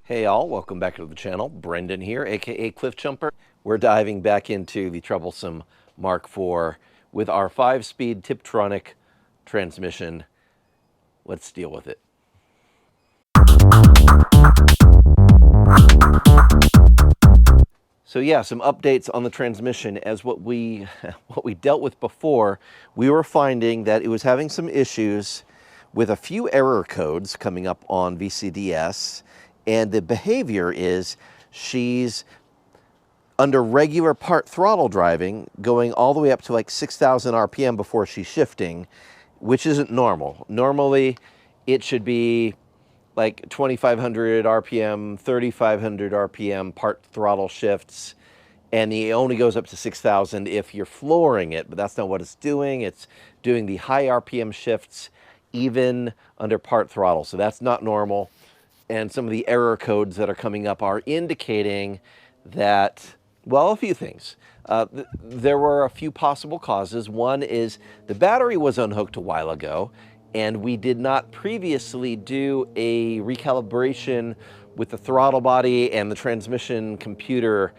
Hey all, welcome back to the channel. Brendan here, aka Cliff Jumper. We're diving back into the troublesome Mark IV with our 5-speed Tiptronic transmission. Let's deal with it. So yeah, some updates on the transmission. As what we dealt with before, we were finding that it was having some issues with a few error codes coming up on VCDS, and the behavior is she's under regular part throttle driving, going all the way up to like 6,000 RPM before she's shifting, which isn't normal. Normally, it should be like 2,500 RPM, 3,500 RPM part throttle shifts, and it only goes up to 6,000 if you're flooring it, but that's not what it's doing. It's doing the high RPM shifts even under part throttle, so that's not normal. And some of the error codes that are coming up are indicating that, well, a few things. There were a few possible causes. One is the battery was unhooked a while ago, and we did not previously do a recalibration with the throttle body and the transmission computer.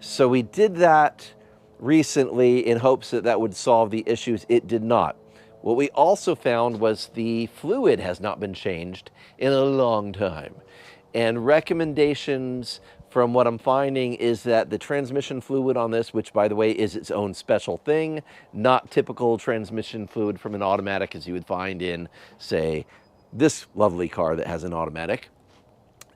So we did that recently in hopes that that would solve the issues. It did not. What we also found was the fluid has not been changed in a long time. And recommendations from what I'm finding is that the transmission fluid on this, which by the way is its own special thing, not typical transmission fluid from an automatic as you would find in, say, this lovely car that has an automatic.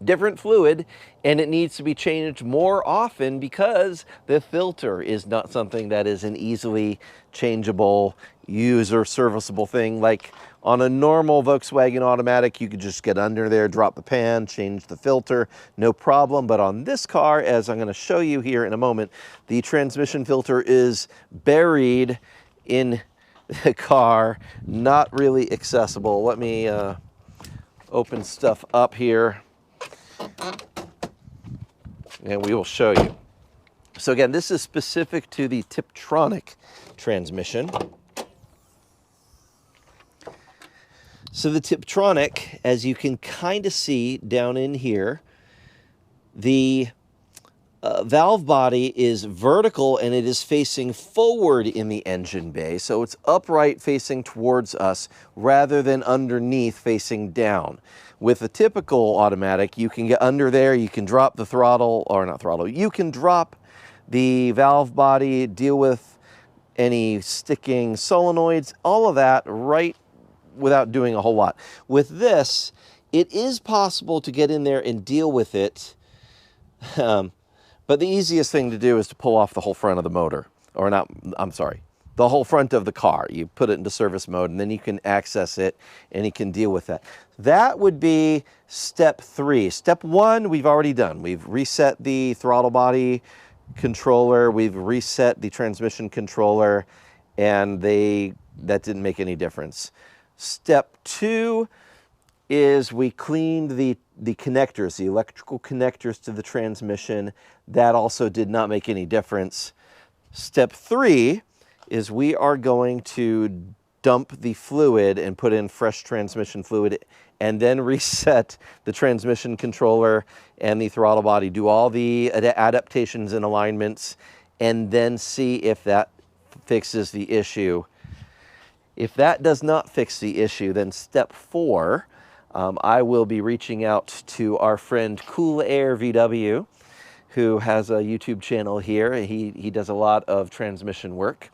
Different fluid, and it needs to be changed more often because the filter is not something that is an easily changeable, user serviceable thing. Like on a normal Volkswagen automatic, you could just get under there, drop the pan, change the filter, no problem. But on this car, as I'm going to show you here in a moment, the transmission filter is buried in the car, not really accessible. Let me open stuff up here, and we will show you. So again, this is specific to the Tiptronic transmission. So the Tiptronic, as you can kind of see down in here, the valve body is vertical and it is facing forward in the engine bay. So it's upright facing towards us rather than underneath facing down. With a typical automatic, you can get under there, you can drop the throttle, or not throttle, you can drop the valve body, deal with any sticking solenoids, all of that right without doing a whole lot. With this, it is possible to get in there and deal with it, but the easiest thing to do is to pull off the whole front of the motor, or not, I'm sorry, the whole front of the car. You put it into service mode and then you can access it and you can deal with that. That would be step 3. Step 1, we've already done. We've reset the throttle body controller, we've reset the transmission controller, and that didn't make any difference. Step 2 is we cleaned the connectors, the electrical connectors to the transmission. That also did not make any difference. Step 3 is we are going to dump the fluid and put in fresh transmission fluid and then reset the transmission controller and the throttle body, do all the adaptations and alignments, and then see if that fixes the issue. If that does not fix the issue, then step 4, I will be reaching out to our friend Cool Air VW, who has a YouTube channel here. He does a lot of transmission work,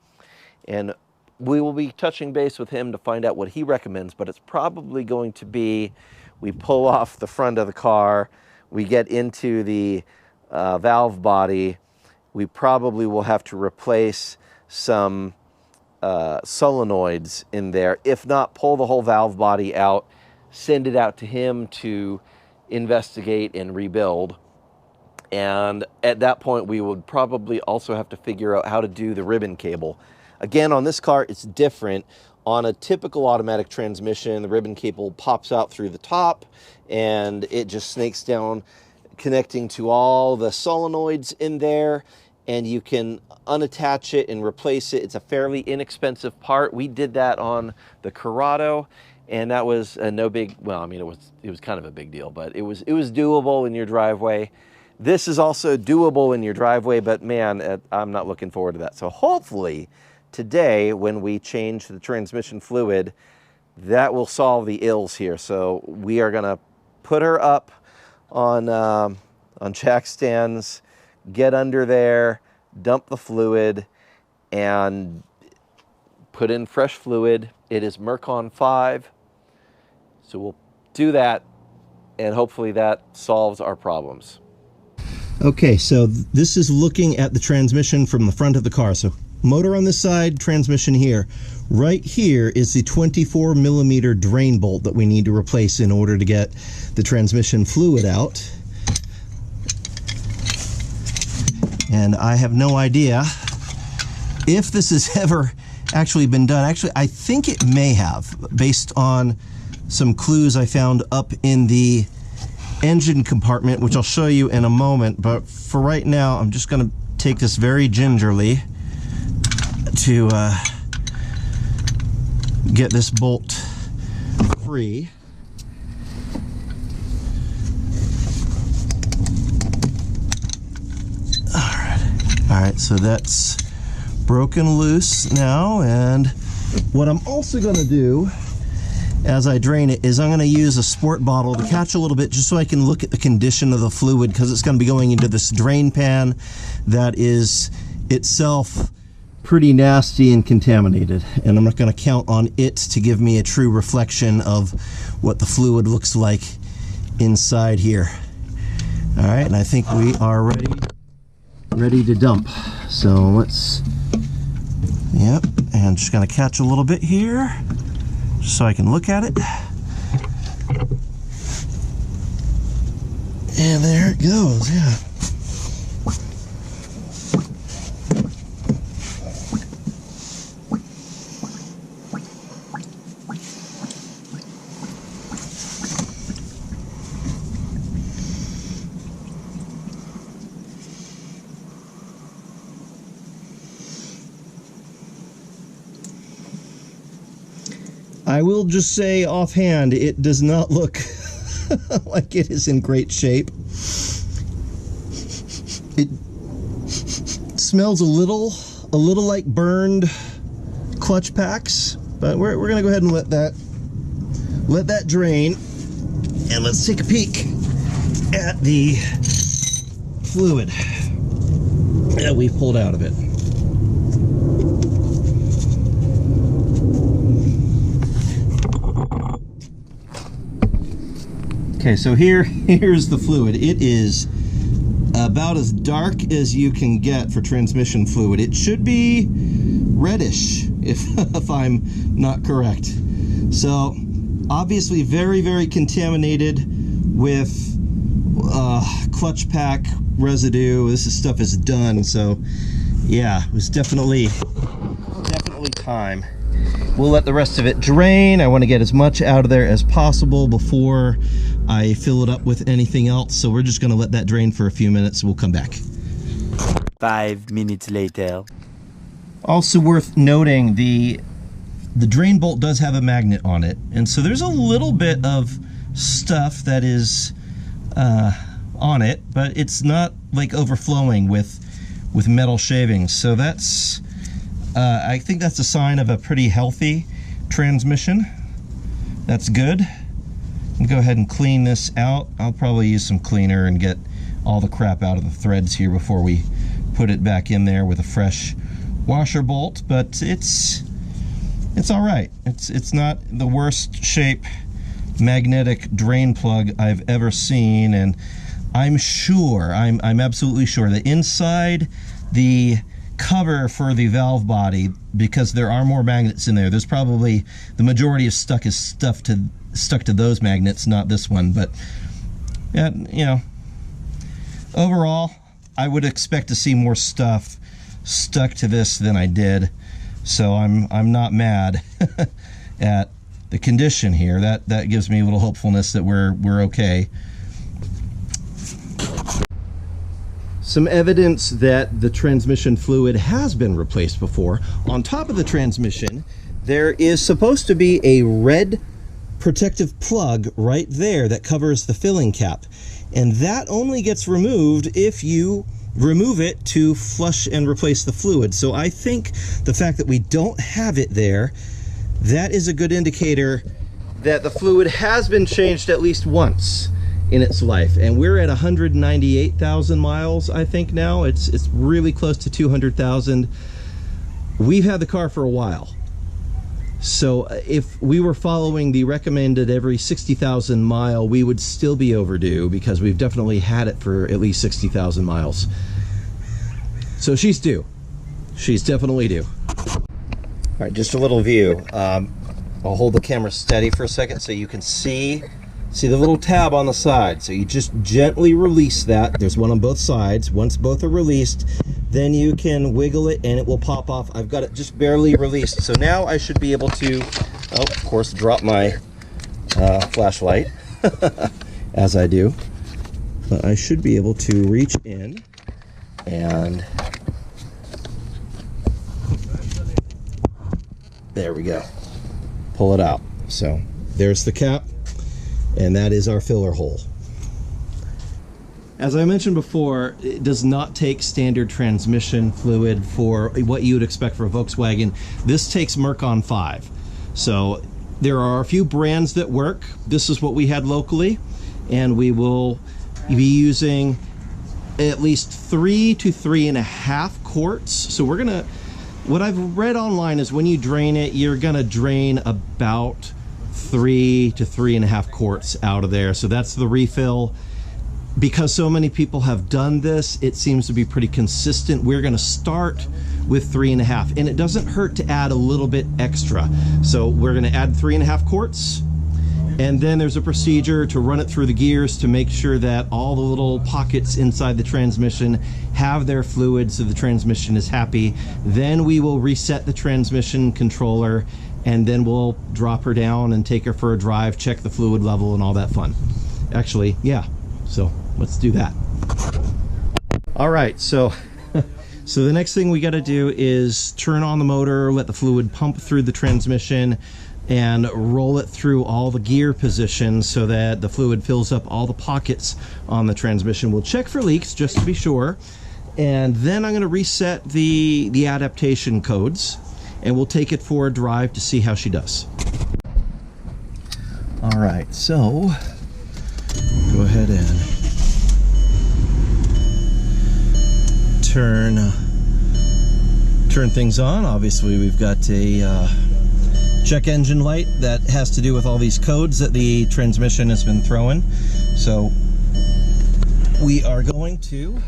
and we will be touching base with him to find out what he recommends, but it's probably going to be we pull off the front of the car, we get into the valve body, we probably will have to replace some solenoids in there. If not, pull the whole valve body out, send it out to him to investigate and rebuild. And at that point, we would probably also have to figure out how to do the ribbon cable. Again, on this car, it's different. On a typical automatic transmission, the ribbon cable pops out through the top and it just snakes down, connecting to all the solenoids in there, and you can unattach it and replace it. It's a fairly inexpensive part. We did that on the Corrado, and that was no big, well, I mean, it was kind of a big deal, but it was doable in your driveway. This is also doable in your driveway, but man, I'm not looking forward to that. So hopefully today, when we change the transmission fluid, that will solve the ills here. So we are gonna put her up on jack stands, get under there, dump the fluid, and put in fresh fluid. It is Mk4 5, so we'll do that, and hopefully that solves our problems. Okay, so this is looking at the transmission from the front of the car. So motor on this side, transmission here. Right here is the 24mm drain bolt that we need to replace in order to get the transmission fluid out. And I have no idea if this has ever actually been done. Actually, I think it may have, based on some clues I found up in the engine compartment, which I'll show you in a moment. But for right now, I'm just going to take this very gingerly to get this bolt free. All right, so that's broken loose now, and what I'm also going to do as I drain it is I'm going to use a sport bottle to catch a little bit, just so I can look at the condition of the fluid, because it's going to be going into this drain pan that is itself pretty nasty and contaminated, and I'm not going to count on it to give me a true reflection of what the fluid looks like inside here. All right, and I think we are ready to dump. So let's, yep, and just gonna catch a little bit here just so I can look at it. And there it goes, yeah. I will just say offhand, it does not look like it is in great shape. It smells a little like burned clutch packs, but we're gonna go ahead and let that drain, and let's take a peek at the fluid that we've pulled out of it. Okay, so here's the fluid. It is about as dark as you can get for transmission fluid. It should be reddish, if I'm not correct. So obviously very, very contaminated with clutch pack residue. This stuff is done, so yeah, it was definitely time. We'll let the rest of it drain. I want to get as much out of there as possible before I fill it up with anything else. So we're just going to let that drain for a few minutes. We'll come back. 5 minutes later. Also worth noting, the drain bolt does have a magnet on it. And so there's a little bit of stuff that is on it, but it's not like overflowing with metal shavings. So that's, I think that's a sign of a pretty healthy transmission. That's good. I'll go ahead and clean this out. I'll probably use some cleaner and get all the crap out of the threads here before we put it back in there with a fresh washer bolt, but it's all right. It's not the worst shape magnetic drain plug I've ever seen, and I'm absolutely sure that inside the cover for the valve body, because there are more magnets in there, there's probably the majority of stuck to those magnets, not this one. But yeah, you know, overall I would expect to see more stuff stuck to this than I did, so I'm not mad at the condition here. That gives me a little hopefulness that we're okay. Some evidence that the transmission fluid has been replaced before. On top of the transmission, there is supposed to be a red protective plug right there that covers the filling cap. And that only gets removed if you remove it to flush and replace the fluid. So I think the fact that we don't have it there, that is a good indicator that the fluid has been changed at least once in its life. And we're at 198,000 miles, I think now. It's really close to 200,000. We've had the car for a while. So if we were following the recommended every 60,000 mile, we would still be overdue, because we've definitely had it for at least 60,000 miles. So she's due. She's definitely due. All right, just a little view. I'll hold the camera steady for a second so you can see the little tab on the side. So you just gently release that. There's one on both sides. Once both are released, then you can wiggle it and it will pop off. I've got it just barely released. So now I should be able to, oh, of course, drop my flashlight as I do. But I should be able to reach in and there we go. Pull it out. So there's the cap, and that is our filler hole. As I mentioned before, it does not take standard transmission fluid for what you would expect for a Volkswagen. This takes Mk4 5. So there are a few brands that work. This is what we had locally, and we will be using at least 3 to 3.5 quarts. So we're gonna, what I've read online is when you drain it, you're gonna drain about 3 to 3.5 quarts out of there. So that's the refill. Because so many people have done this, it seems to be pretty consistent. We're gonna start with 3.5, and it doesn't hurt to add a little bit extra. So we're gonna add 3.5 quarts, and then there's a procedure to run it through the gears to make sure that all the little pockets inside the transmission have their fluid so the transmission is happy. Then we will reset the transmission controller, and then we'll drop her down and take her for a drive, check the fluid level and all that fun. Actually, yeah, so let's do that. All right, so the next thing we got to do is turn on the motor, let the fluid pump through the transmission, and roll it through all the gear positions so that the fluid fills up all the pockets on the transmission. We'll check for leaks just to be sure, and then I'm going to reset the adaptation codes, and we'll take it for a drive to see how she does. All right, so go ahead and turn things on. Obviously, we've got a check engine light that has to do with all these codes that the transmission has been throwing. So we are going to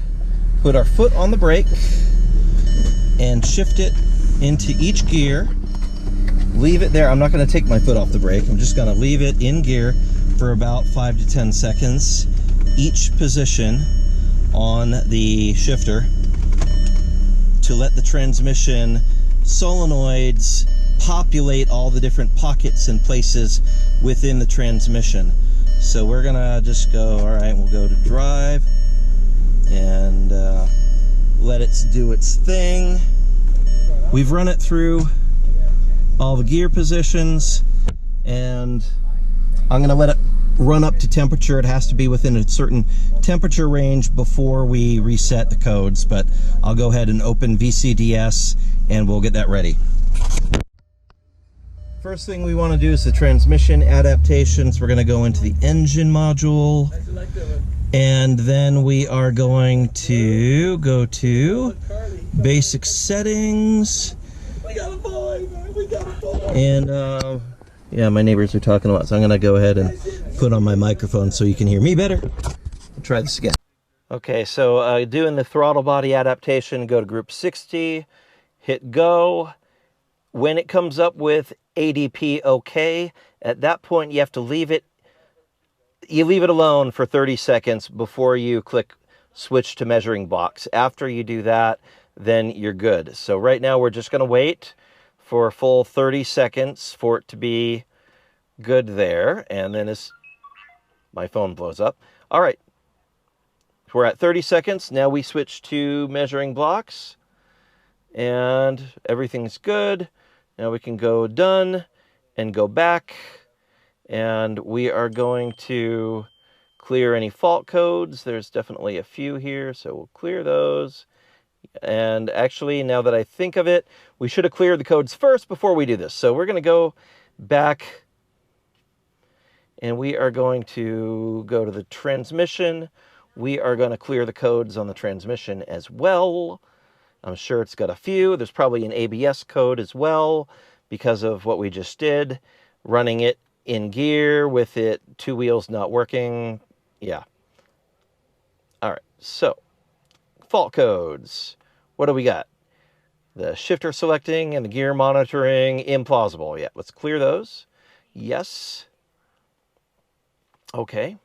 put our foot on the brake and shift it into each gear. Leave it there. I'm not going to take my foot off the brake. I'm just going to leave it in gear for about 5 to 10 seconds each position on the shifter to let the transmission solenoids populate all the different pockets and places within the transmission. So we're gonna just go, all right, we'll go to drive and let it do its thing. We've run it through all the gear positions, and I'm gonna let it run up to temperature. It has to be within a certain temperature range before we reset the codes, but I'll go ahead and open VCDS and we'll get that ready. First thing we want to do is the transmission adaptations. We're going to go into the engine module, and then we are going to go to basic settings. And yeah, my neighbors are talking a lot, so I'm going to go ahead and put on my microphone so you can hear me better. We'll try this again. Okay, so doing the throttle body adaptation, go to group 60, hit go. When it comes up with ADP OK, at that point you have to leave it alone for 30 seconds before you click switch to measuring box. After you do that, then you're good. So right now we're just going to wait for a full 30 seconds for it to be good there, and then as my phone blows up. All right, we're at 30 seconds. Now we switch to measuring blocks, and everything's good. Now we can go done and go back, And we are going to clear any fault codes. There's definitely a few here, so we'll clear those. And actually, now that I think of it, we should have cleared the codes first before we do this. So we're going to go back, and we are going to go to the transmission. We are going to clear the codes on the transmission as well. I'm sure it's got a few. There's probably an ABS code as well because of what we just did. Running it in gear with it, two wheels not working. Yeah. All right, so fault codes. What do we got? The shifter selecting and the gear monitoring, implausible. Yeah, let's clear those. Yes. Okay.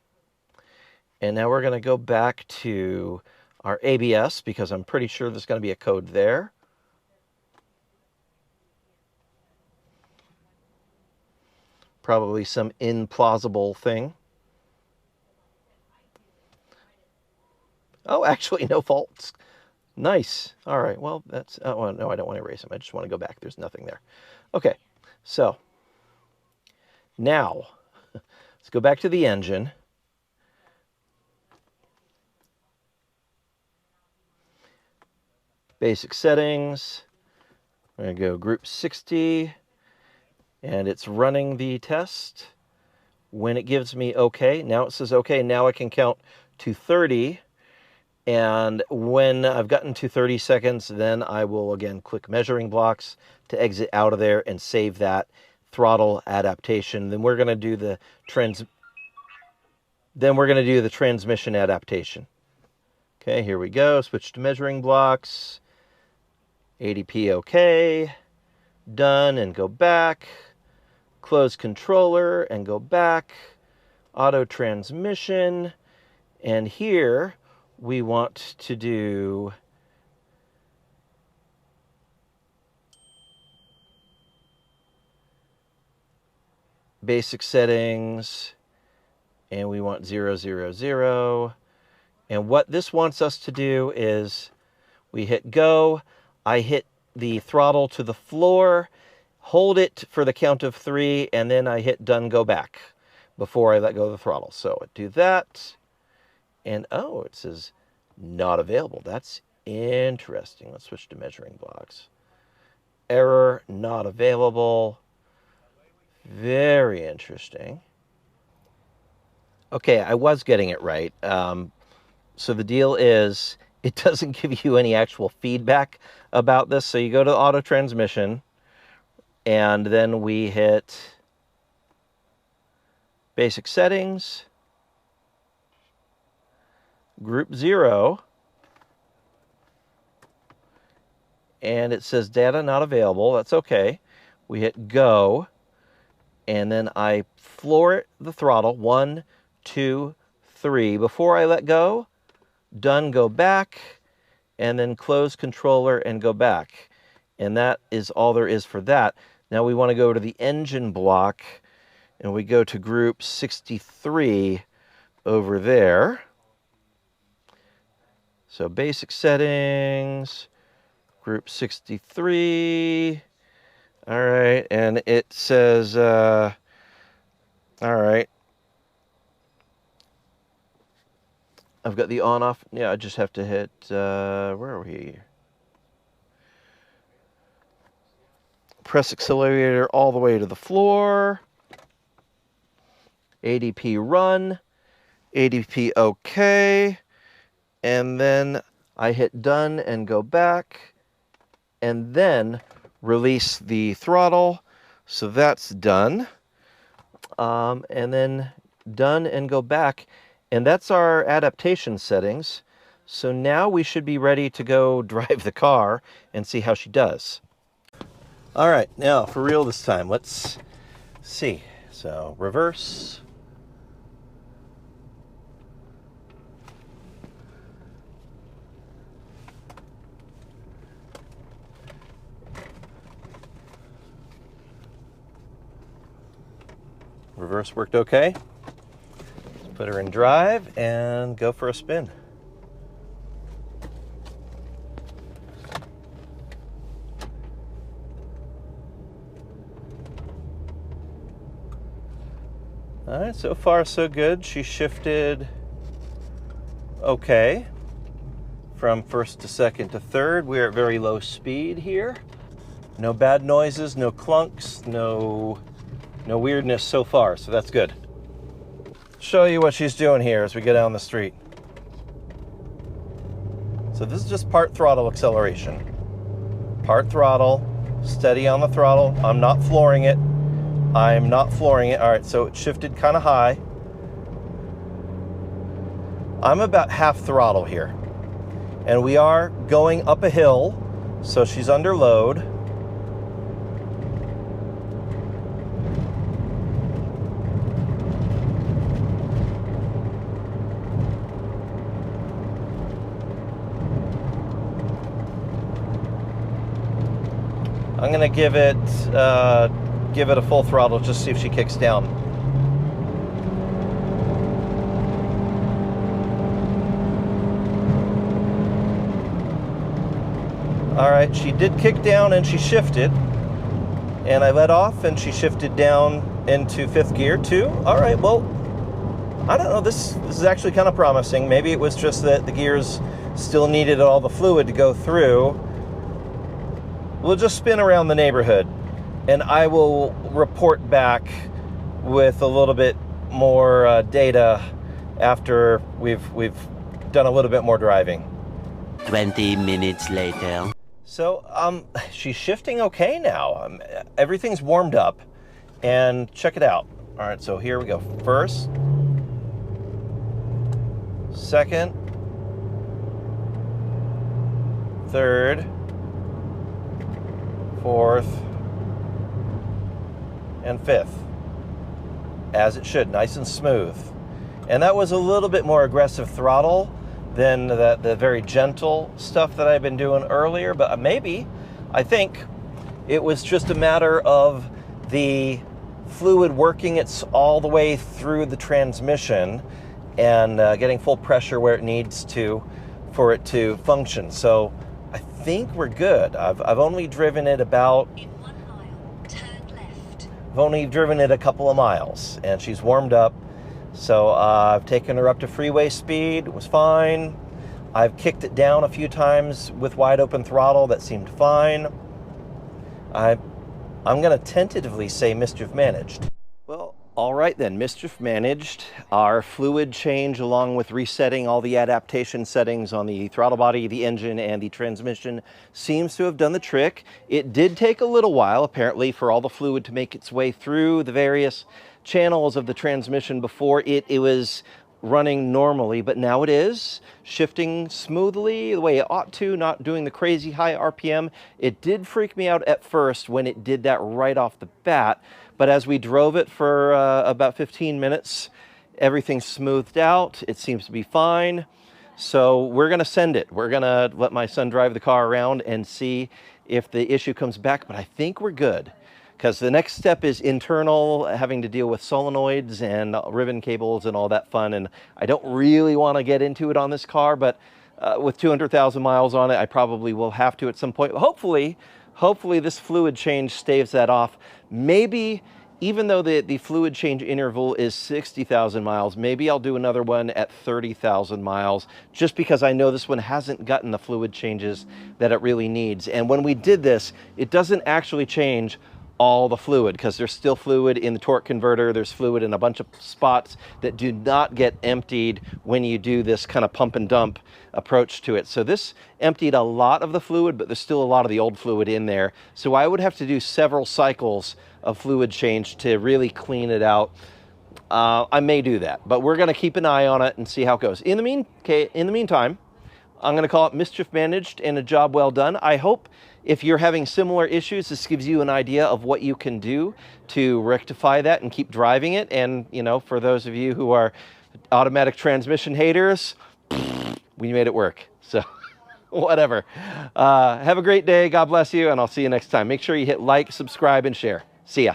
And now we're going to go back to our ABS because I'm pretty sure there's going to be a code there. Probably some implausible thing. Oh, actually, no faults. Nice. All right. Well, that's... Oh, well, no, I don't want to erase them. I just want to go back. There's nothing there. Okay. So, now, let's go back to the engine. Basic settings. We're going to go group 60. And it's running the test. When it gives me OK, now it says OK. Now I can count to 30. And when I've gotten to 30 seconds, then I will again click measuring blocks to exit out of there and save that throttle adaptation. Then we're going to do the transmission adaptation. Okay, here we go. Switch to measuring blocks. ADP OK. Done, and go back. Close controller and go back. Auto transmission. And here we want to do basic settings, and we want 0, 0, 0. And what this wants us to do is we hit go. I hit the throttle to the floor, hold it for the count of 3, and then I hit done, go back before I let go of the throttle. So I do that. And, oh, it says not available. That's interesting. Let's switch to measuring blocks. Error, not available. Very interesting. Okay, I was getting it right. So the deal is it doesn't give you any actual feedback about this. So you go to auto transmission, and then we hit basic settings. Group 0, and it says data not available. That's okay. We hit go, and then I floor the throttle 1, 2, 3. Before I let go, done, go back, and then close controller and go back. And that is all there is for that. Now we want to go to the engine block, and we go to group 63 over there. So basic settings, group 63. All right, and it says, all right. I've got the on-off. Yeah, I just have to hit, where are we? Press accelerator all the way to the floor. ADP run. ADP OK. And then I hit done and go back, and then release the throttle. So that's done. And then done and go back. And that's our adaptation settings. So now we should be ready to go drive the car and see how she does. All right, now for real this time, let's see. So reverse. Reverse worked okay. Let's put her in drive and go for a spin. All right, so far so good. She shifted okay. From first to second to third, we're at very low speed here. No bad noises, no clunks, no weirdness so far, so that's good. Show you what she's doing here as we get down the street. So this is just part throttle acceleration. Part throttle, steady on the throttle. I'm not flooring it. I'm not flooring it. All right, so it shifted kind of high. I'm about half throttle here. And we are going up a hill, so she's under load. I'm gonna give it a full throttle, just see if she kicks down. All right, she did kick down and she shifted, and I let off and she shifted down into fifth gear too. All right, well, I don't know, this is actually kind of promising. Maybe it was just that the gears still needed all the fluid to go through. We'll just spin around the neighborhood and I will report back with a little bit more data after we've done a little bit more driving. 20 minutes later. So she's shifting okay now. Everything's warmed up, and check it out. All right, so here we go. First, second, third, fourth, and fifth, as it should, nice and smooth. And that was a little bit more aggressive throttle than the very gentle stuff that I've been doing earlier, but maybe, I think, it was just a matter of the fluid working its all the way through the transmission and getting full pressure where it needs to for it to function. So I think we're good. I've only driven it about... In 1 mile, turn left. I've only driven it a couple of miles, and she's warmed up. So I've taken her up to freeway speed. It was fine. I've kicked it down a few times with wide open throttle. That seemed fine. I'm going to tentatively say mischief managed. Well, all right then, mischief managed. Our fluid change, along with resetting all the adaptation settings on the throttle body, the engine, and the transmission, seems to have done the trick. It did take a little while, apparently, for all the fluid to make its way through the various channels of the transmission before it was running normally, but now it is shifting smoothly the way it ought to, not doing the crazy high RPM. It did freak me out at first when it did that right off the bat, but as we drove it for about 15 minutes, everything smoothed out. It seems to be fine. So we're gonna send it. We're gonna let my son drive the car around and see if the issue comes back, but I think we're good. Because the next step is internal, having to deal with solenoids and ribbon cables and all that fun. And I don't really want to get into it on this car, but with 200,000 miles on it, I probably will have to at some point. Hopefully this fluid change staves that off. Maybe, even though the fluid change interval is 60,000 miles, maybe I'll do another one at 30,000 miles, just because I know this one hasn't gotten the fluid changes that it really needs. And when we did this, it doesn't actually change all the fluid, because there's still fluid in the torque converter. There's fluid in a bunch of spots that do not get emptied when you do this kind of pump and dump approach to it. So this emptied a lot of the fluid, but there's still a lot of the old fluid in there. So I would have to do several cycles of fluid change to really clean it out. I may do that, but we're going to keep an eye on it and see how it goes. In the meantime, I'm going to call it mischief managed and a job well done. I hope if you're having similar issues, this gives you an idea of what you can do to rectify that and keep driving it. And, you know, for those of you who are automatic transmission haters, we made it work. So whatever. Have a great day. God bless you. And I'll see you next time. Make sure you hit like, subscribe, and share. See ya.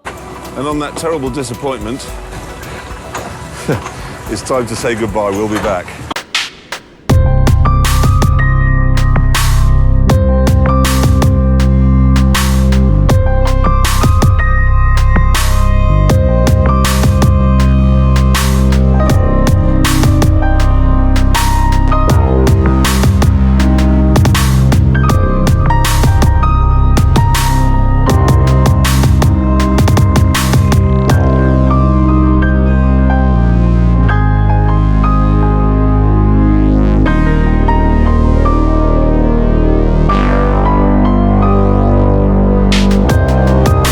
And on that terrible disappointment, it's time to say goodbye. We'll be back.